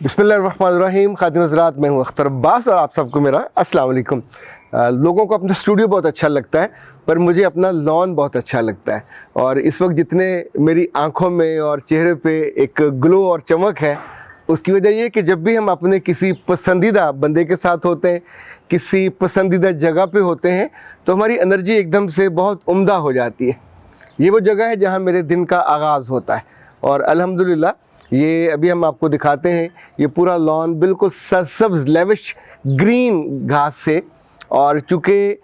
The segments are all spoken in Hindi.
बिस्मिल्लाहिर्रहमानिर्रहीम। खातिन हज़रात, मैं हूँ अख्तर अब्बास और आप सबको मेरा अस्सलाम वालेकुम। लोगों को अपना स्टूडियो बहुत अच्छा लगता है, पर मुझे अपना लॉन बहुत अच्छा लगता है। और इस वक्त जितने मेरी आंखों में और चेहरे पे एक ग्लो और चमक है, उसकी वजह ये कि जब भी हम अपने किसी पसंदीदा बंदे के साथ होते हैं, किसी पसंदीदा जगह पे होते हैं, तो हमारी एनर्जी एकदम से बहुत उम्दा हो जाती है। ये वो जगह है जहाँ मेरे दिन का आगाज़ होता है। और अल्हम्दुलिल्लाह ये अभी हम आपको दिखाते हैं, ये पूरा लॉन बिल्कुल सरसब्ज़ लेविश ग्रीन घास से। और चूँकि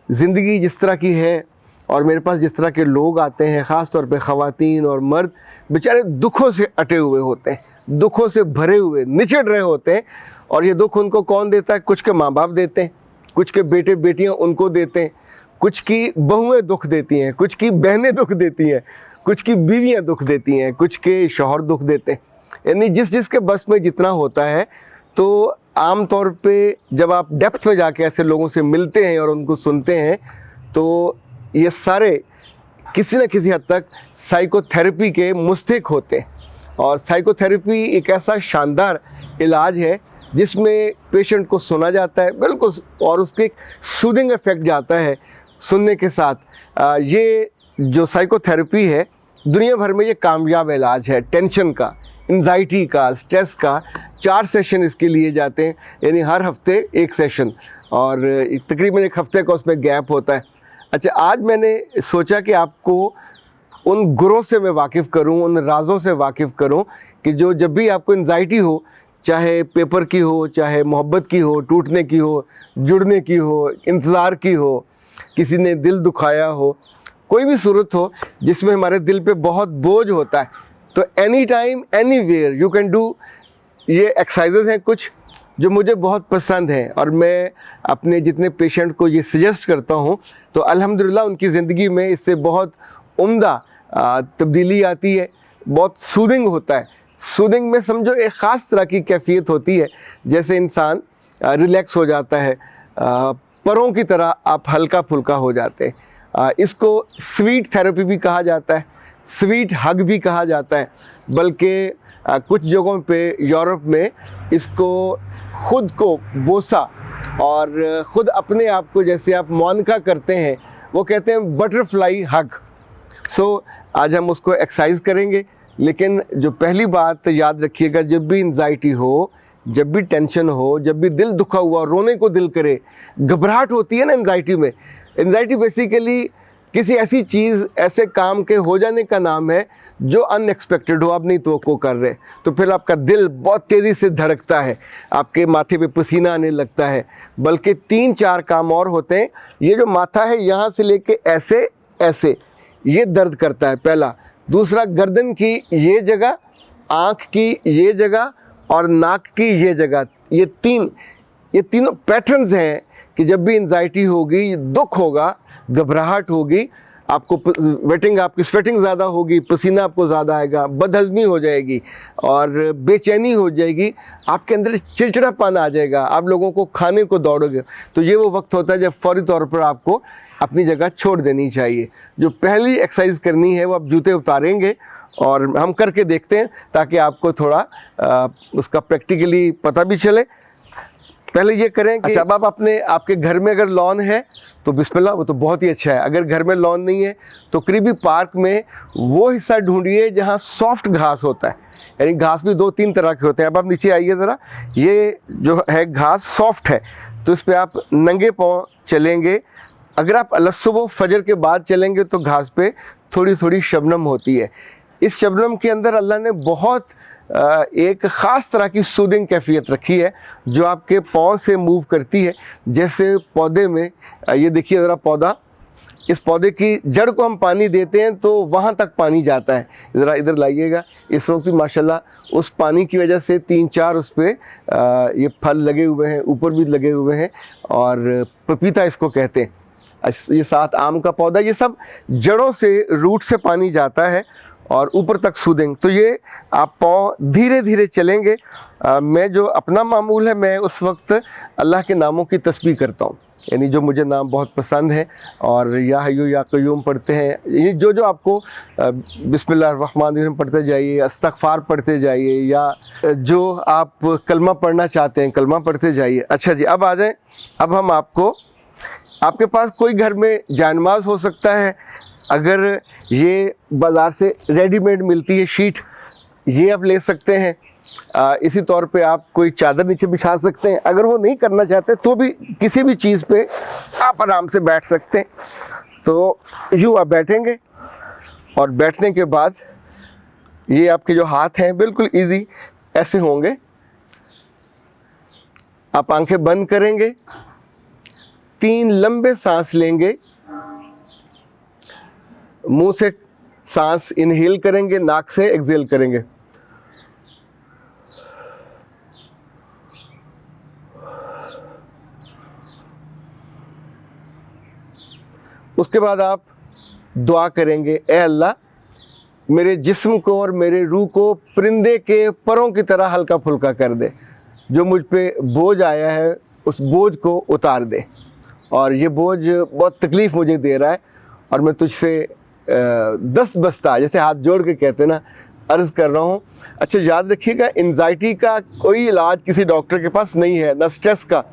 ज़िंदगी जिस तरह की है और मेरे पास जिस तरह के लोग आते हैं, ख़ास तौर पे ख़वातीन और मर्द, बेचारे दुखों से अटे हुए होते हैं, दुखों से भरे हुए निचड़ रहे होते हैं। और ये दुख उनको कौन देता है? कुछ के माँ बाप देते हैं, कुछ के बेटे बेटियाँ उनको देते हैं, कुछ की बहुएँ दुख देती हैं, कुछ की बहनें दुख देती हैं, कुछ की बीवियाँ दुख देती हैं, कुछ के शौहर दुख देते हैं। यानी जिस जिस के बस में जितना होता है। तो आम तौर पे जब आप डेप्थ में जाके ऐसे लोगों से मिलते हैं और उनको सुनते हैं, तो ये सारे किसी न किसी हद तक साइकोथेरेपी के मुस्तहिक होते हैं। और साइकोथेरेपी एक ऐसा शानदार इलाज है जिसमें पेशेंट को सुना जाता है बिल्कुल, और उसके सूदिंग इफ़ेक्ट जाता है सुनने के साथ। ये जो साइकोथेरेपी है, दुनिया भर में ये कामयाब इलाज है। टेंशन का, एंजाइटी का, स्ट्रेस का 4 सेशन इसके लिए जाते हैं, यानी हर हफ्ते एक सेशन, और तकरीबन एक हफ्ते का उसमें गैप होता है। अच्छा, आज मैंने सोचा कि आपको उन गुरों से मैं वाकिफ़ करूं, उन राज़ों से वाकिफ़ करूं कि जो जब भी आपको एंजाइटी हो, चाहे पेपर की हो, चाहे मोहब्बत की हो, टूटने की हो, जुड़ने की हो, इंतज़ार की हो, किसी ने दिल दुखाया हो, कोई भी सूरत हो जिसमें हमारे दिल पे बहुत बोझ होता है, तो any time anywhere you can do. ये एक्सरसाइजेज हैं कुछ जो मुझे बहुत पसंद हैं, और मैं अपने जितने पेशेंट को ये सजेस्ट करता हूँ, तो अल्हम्दुलिल्लाह उनकी ज़िंदगी में इससे बहुत उम्दा तब्दीली आती है, बहुत सूदिंग होता है। सूदिंग में समझो एक ख़ास तरह की कैफियत होती है, जैसे इंसान रिलैक्स हो जाता है, परों की तरह आप हल्का फुल्का हो जाते हैं। इसको स्वीट थेरेपी भी कहा जाता है, स्वीट हग भी कहा जाता है, बल्कि कुछ जगहों पे यूरोप में इसको ख़ुद को बोसा और ख़ुद अपने आप को जैसे आप मुआनका करते हैं, वो कहते हैं बटरफ्लाई हग। आज हम उसको एक्सरसाइज करेंगे। लेकिन जो पहली बात याद रखिएगा, जब भी एंजाइटी हो, जब भी टेंशन हो, जब भी दिल दुखा हुआ, रोने को दिल करे, घबराहट होती है ना एंजाइटी में। एंजाइटी बेसिकली किसी ऐसी चीज़, ऐसे काम के हो जाने का नाम है जो अनएक्सपेक्टेड हो, आप नहीं तवक्को कर रहे, तो फिर आपका दिल बहुत तेज़ी से धड़कता है, आपके माथे पे पसीना आने लगता है। बल्कि 3-4 काम और होते हैं। ये जो माथा है, यहाँ से लेके ऐसे ऐसे ये दर्द करता है, पहला। दूसरा, गर्दन की ये जगह, आँख की ये जगह और नाक की ये जगह, ये तीनों पैटर्न्स हैं कि जब भी एंजाइटी होगी, दुख होगा, घबराहट होगी, आपको आपकी स्वेटिंग ज़्यादा होगी, पसीना आपको ज़्यादा आएगा, बदहज़मी हो जाएगी और बेचैनी हो जाएगी, आपके अंदर चिड़चिड़ापन आ जाएगा, आप लोगों को खाने को दौड़ोगे। तो ये वो वक्त होता है जब फ़ौरी तौर पर आपको अपनी जगह छोड़ देनी चाहिए। जो पहली एक्सरसाइज करनी है वो आप जूते उतारेंगे और हम करके देखते हैं, ताकि आपको थोड़ा उसका प्रैक्टिकली पता भी चले। पहले ये करें कि अब आप आपके घर में अगर लॉन है तो बिस्मिल्लाह, वो तो बहुत ही अच्छा है। अगर घर में लॉन नहीं है तो करीबी पार्क में वो हिस्सा ढूंढिए जहाँ सॉफ्ट घास होता है। यानी घास भी 2-3 तरह के होते हैं। अब आप नीचे आइए ज़रा, ये जो है घास सॉफ्ट है, तो इस पर आप नंगे पाँव चलेंगे। अगर आप सुबह फजर के बाद चलेंगे तो घास पे थोड़ी थोड़ी शबनम होती है। इस शबनम के अंदर अल्लाह ने बहुत एक ख़ास तरह की सूदिंग कैफियत रखी है, जो आपके पाँव से मूव करती है। जैसे पौधे में, ये देखिए ज़रा पौधा, इस पौधे की जड़ को हम पानी देते हैं तो वहाँ तक पानी जाता है। ज़रा इधर लाइएगा, इस वक्त भी माशाल्लाह उस पानी की वजह से 3-4 उस पर ये फल लगे हुए हैं, ऊपर भी लगे हुए हैं, और पपीता इसको कहते हैं। ये 7 आम का पौधा, ये सब जड़ों से, रूट से पानी जाता है और ऊपर तक सूदेंगे। तो ये आप पाँव धीरे धीरे चलेंगे। मैं जो अपना मामूल है, मैं उस वक्त अल्लाह के नामों की तस्बीह करता हूँ। यानी जो मुझे नाम बहुत पसंद है, और या हय्यू या क़य्यूम पढ़ते हैं, ये जो जो आपको बिस्मिल्लाहिर्रहमानिर्रहीम पढ़ते जाइए, इस्तग़फ़ार पढ़ते जाइए, या जो आप कलमा पढ़ना चाहते हैं कलमा पढ़ते जाइए। अच्छा जी, अब आ जाएँ। अब हम आपके पास कोई घर में जानमाज़ हो सकता है, अगर ये बाज़ार से रेडीमेड मिलती है शीट, ये आप ले सकते हैं। इसी तौर पे आप कोई चादर नीचे बिछा सकते हैं। अगर वो नहीं करना चाहते तो भी किसी भी चीज़ पे आप आराम से बैठ सकते हैं। तो यूँ आप बैठेंगे, और बैठने के बाद ये आपके जो हाथ हैं बिल्कुल इजी ऐसे होंगे। आप आंखें बंद करेंगे, 3 लंबे सांस लेंगे, मुंह से सांस इनहेल करेंगे, नाक से एक्सहेल करेंगे। उसके बाद आप दुआ करेंगे, ए अल्लाह, मेरे जिस्म को और मेरे रूह को परिंदे के परों की तरह हल्का फुल्का कर दे। जो मुझ पे बोझ आया है उस बोझ को उतार दे, और ये बोझ बहुत तकलीफ़ मुझे दे रहा है, और मैं तुझसे दस्त बस्ता, जैसे हाथ जोड़ के कहते हैं ना, अर्ज़ कर रहा हूँ। अच्छा, याद रखिएगा, एंजाइटी का कोई इलाज किसी डॉक्टर के पास नहीं है, ना स्ट्रेस का।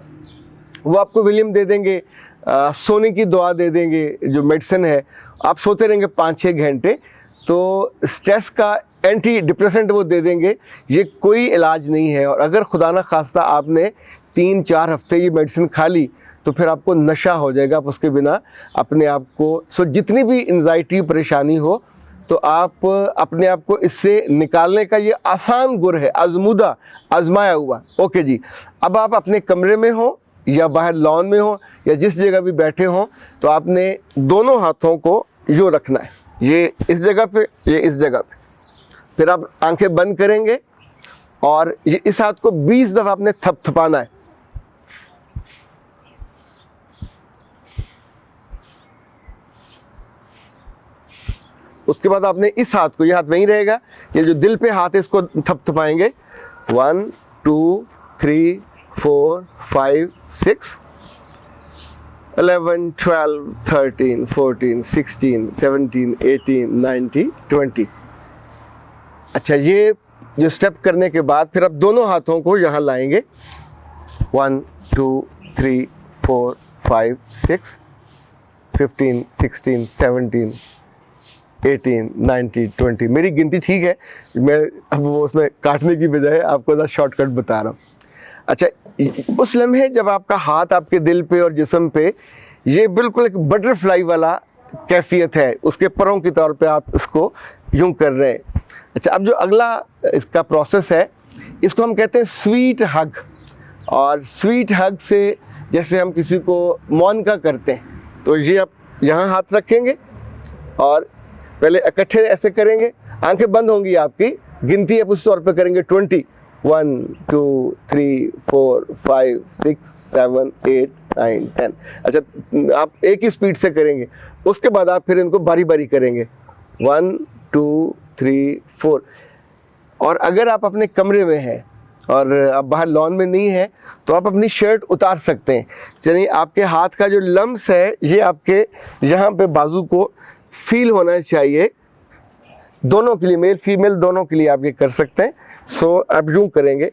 वो आपको विलियम दे देंगे, सोने की दुआ दे देंगे, जो मेडिसिन है, आप सोते रहेंगे 5-6 घंटे, तो स्ट्रेस का एंटी डिप्रेसेंट वो दे देंगे। ये कोई इलाज नहीं है। और अगर खुदा न खास्ता आपने 3-4 हफ्ते ये मेडिसिन खा ली तो फिर आपको नशा हो जाएगा, आप उसके बिना अपने आप को जितनी भी एंजाइटी परेशानी हो, तो आप अपने आप को इससे निकालने का ये आसान गुर है, आजमूदा, आजमाया हुआ। ओके जी, अब आप अपने कमरे में हो या बाहर लॉन में हो या जिस जगह भी बैठे हों, तो आपने दोनों हाथों को यूँ रखना है, ये इस जगह पे, ये इस जगह पे। फिर आप आंखें बंद करेंगे, और ये इस हाथ को 20 दफ़ा आपने थपथपाना है। उसके बाद आपने इस हाथ को, ये हाथ वहीं रहेगा, ये जो दिल पे हाथ है इसको थपथपाएंगे। 1 2 3 4 5 6 11 12 13 14 16 17 18 19 20। अच्छा, ये जो स्टेप करने के बाद फिर आप दोनों हाथों को यहाँ लाएंगे। 1 2 3 4 5 6 15 16 17 18 19 20। मेरी गिनती ठीक है, मैं अब वो उसमें काटने की बजाय आपको ज़रा शॉर्टकट बता रहा हूँ। अच्छा, उस लम्हे जब आपका हाथ आपके दिल पे और जिस्म पे, ये बिल्कुल एक बटरफ्लाई वाला कैफियत है, उसके परों के तौर पे आप इसको यूं कर रहे हैं। अच्छा, अब जो अगला इसका प्रोसेस है, इसको हम कहते हैं स्वीट हग। और स्वीट हग से जैसे हम किसी को मौन का करते हैं, तो ये आप यहाँ हाथ रखेंगे और पहले इकट्ठे ऐसे करेंगे, आंखें बंद होंगी आपकी, गिनती आप उस तौर पे करेंगे 20, 1 2 3 4 5 6 7 8 9 10। अच्छा, आप एक ही स्पीड से करेंगे, उसके बाद आप फिर इनको बारी बारी करेंगे, 1 2 3 4। और अगर आप अपने कमरे में हैं और आप बाहर लॉन में नहीं है, तो आप अपनी शर्ट उतार सकते हैं। चलिए, आपके हाथ का जो लम्स है ये आपके यहाँ पे बाजू को फील होना चाहिए, दोनों के लिए, मेल फीमेल दोनों के लिए आप ये कर सकते हैं। सो आप यूँ करेंगे,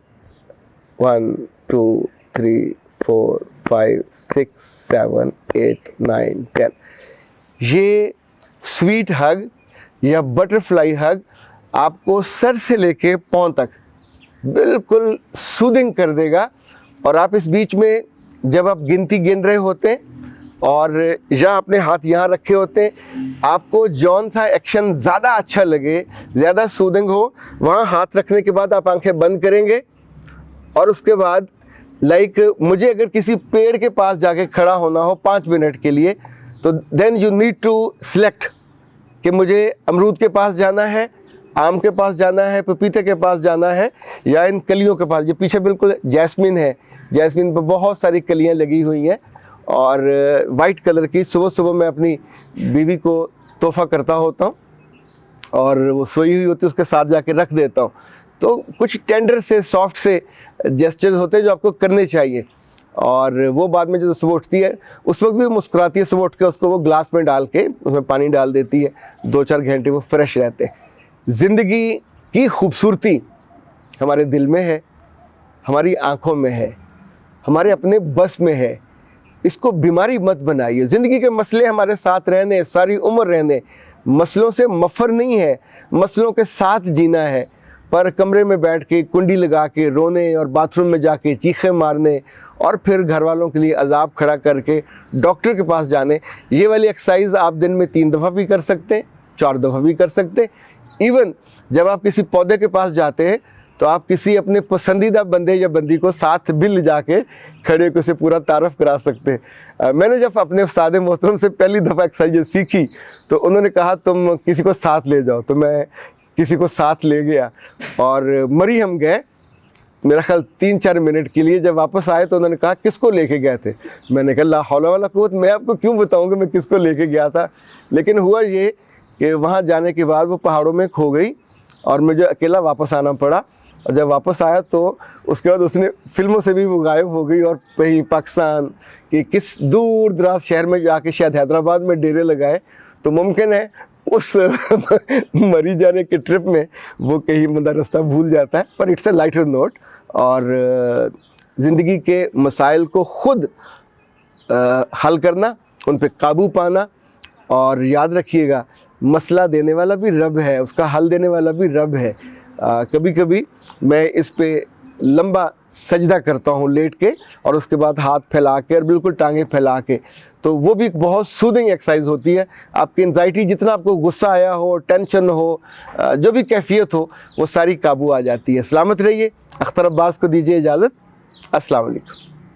1 2 3 4 5 6 7 8 9 10। ये स्वीट हग या बटरफ्लाई हग आपको सर से लेके पाँव तक बिल्कुल सूदिंग कर देगा। और आप इस बीच में जब आप गिनती गिन रहे होते हैं और या अपने हाथ यहाँ रखे होते हैं, आपको जौन सा एक्शन ज़्यादा अच्छा लगे, ज़्यादा सूदिंग हो, वहाँ हाथ रखने के बाद आप आंखें बंद करेंगे। और उसके बाद मुझे अगर किसी पेड़ के पास जाके खड़ा होना हो 5 मिनट के लिए, तो then you need to select कि मुझे अमरूद के पास जाना है, आम के पास जाना है, पपीते के पास जाना है, या इन कलियों के पास। ये पीछे बिल्कुल जैस्मिन है, जैस्मिन पर बहुत सारी कलियां लगी हुई हैं और वाइट कलर की। सुबह सुबह मैं अपनी बीवी को तोहफ़ा करता होता हूँ और वो सोई हुई होती है, उसके साथ जाके रख देता हूँ। तो कुछ टेंडर से, सॉफ्ट से जेस्चर्स होते हैं जो आपको करने चाहिए। और वो बाद में जब सुबह उठती है उस वक्त भी मुस्कुराती है। सुबह उठ के उसको वो ग्लास में डाल के उसमें पानी डाल देती है, 2-4 घंटे वो फ्रेश रहते हैं। ज़िंदगी की खूबसूरती हमारे दिल में है, हमारी आँखों में है, हमारे अपने बस में है। इसको बीमारी मत बनाइए। ज़िंदगी के मसले हमारे साथ रहने, सारी उम्र रहने, मसलों से मफ़र नहीं है, मसलों के साथ जीना है। पर कमरे में बैठ के कुंडी लगा के रोने और बाथरूम में जाके चीखें मारने और फिर घर वालों के लिए अजाब खड़ा करके डॉक्टर के पास जाने, ये वाली एक्सरसाइज आप दिन में 3 दफ़ा भी कर सकते हैं, 4 दफ़ा भी कर सकते हैं। इवन जब आप किसी पौधे के पास जाते हैं तो आप किसी अपने पसंदीदा बंदे या बंदी को साथ भी ले जाके खड़े होकर उसे पूरा तारफ़ करा सकते हैं। मैंने जब अपने उस्ताद मोहतरम से पहली दफ़ा एक्सरसाइज सीखी तो उन्होंने कहा तुम किसी को साथ ले जाओ, तो मैं किसी को साथ ले गया और मरी हम गए मेरा ख्याल 3-4 मिनट के लिए। जब वापस आए तो उन्होंने कहा किसको लेके गए थे? मैंने कहा ला हौला वाला कुव्वत, मैं आपको क्यों बताऊँ कि मैं किसको लेके गया था। लेकिन हुआ ये कि वहाँ जाने के बाद वो पहाड़ों में खो गई और मुझे अकेला वापस आना पड़ा। और जब वापस आया तो उसके बाद उसने फिल्मों से भी वो गायब हो गई और कहीं पाकिस्तान के किस दूर दराज शहर में जाके शायद हैदराबाद में डेरे लगाए। तो मुमकिन है उस मरी जाने के ट्रिप में वो कहीं बंदा रास्ता भूल जाता है। पर इट्स अ लाइटर नोट। और ज़िंदगी के मसाइल को ख़ुद हल करना, उन पे काबू पाना। और याद रखिएगा मसला देने वाला भी रब है, उसका हल देने वाला भी रब है। कभी कभी मैं इस पे लंबा सजदा करता हूँ लेट के और उसके बाद हाथ फैला के और बिल्कुल टांगें फैला के, तो वो भी एक बहुत सूदिंग एक्सरसाइज होती है। आपकी एंजाइटी, जितना आपको गुस्सा आया हो, टेंशन हो, जो भी कैफियत हो, वो सारी काबू आ जाती है। सलामत रहिए। अख्तर अब्बास को दीजिए इजाज़त। अस्सलाम वालेकुम।